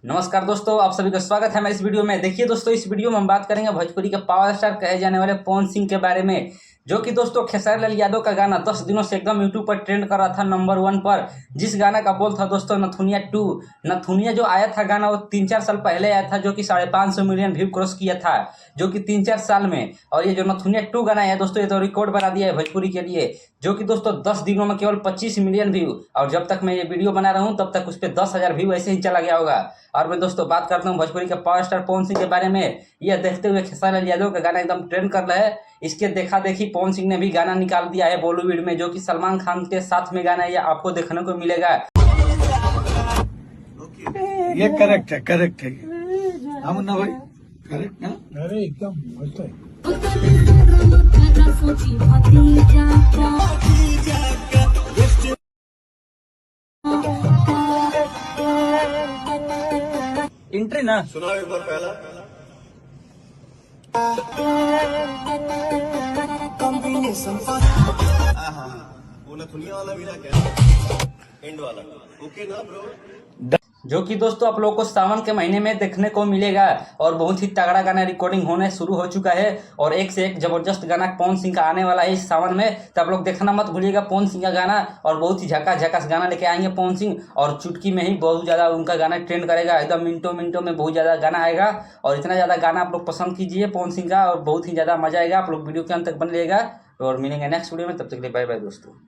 नमस्कार दोस्तों, आप सभी का स्वागत है मेरे इस वीडियो में। देखिए दोस्तों, इस वीडियो में हम बात करेंगे भोजपुरी के पावर स्टार कहे जाने वाले पवन सिंह के बारे में, जो कि दोस्तों खेसारी लाल यादव का गाना 10 दिनों से एकदम यूट्यूब पर ट्रेंड कर रहा था नंबर 1 पर। जिस गाना का बोल था दोस्तों नथुनिया 2। नथुनिया जो आया था गाना, वो 3-4 साल पहले आया था, जो कि 550 मिलियन व्यू क्रॉस किया था, जो कि 3-4 साल में। और ये जो नथुनिया 2 गाना है दोस्तों, ये तो रिकॉर्ड बना दिया है भोजपुरी के लिए, जो कि दोस्तों 10 दिनों में केवल 25 मिलियन व्यू। और जब तक मैं ये वीडियो बना रहा हूँ तब तक उस पर 10,000 व्यू ऐसे ही चला गया होगा। और मैं दोस्तों बात करता हूँ भोजपुरी के पावर स्टार पवन सिंह के बारे में। यह देखते हुए खेसारी लाल यादव का गाना एकदम ट्रेंड कर रहा है। इसके देखा देखी पवन सिंह ने भी गाना निकाल दिया है बॉलीवुड में, जो कि सलमान खान के साथ में गाना ये आपको देखने को मिलेगा। ये करेक्ट है हाँ मुन्ना भाई, करेक्ट ना? अरे एकदम मस्त है। एंट्री ना सुना एक बार पहला वो नथुनिया वाला भी ना, क्या एंड वाला ओके ना ब्रो? जो कि दोस्तों आप लोगों को सावन के महीने में देखने को मिलेगा। और बहुत ही तगड़ा गाना रिकॉर्डिंग होने शुरू हो चुका है, और एक से एक जबरदस्त गाना पवन सिंह का आने वाला है इस सावन में। तो आप लोग देखना मत भूलिएगा पवन सिंह का गाना, और बहुत ही झकास गाना लेके आएंगे पवन सिंह। और चुटकी में ही बहुत ज़्यादा उनका गाना ट्रेंड करेगा, एकदम मिनटों में बहुत ज़्यादा गाना आएगा। और इतना ज़्यादा गाना आप लोग पसंद कीजिए पवन सिंह का, और बहुत ही ज़्यादा मजा आएगा। आप लोग वीडियो के अंत तक बन रहिएगा, और मिलेंगे नेक्स्ट वीडियो में। तब तक के लिए बाय बाय दोस्तों।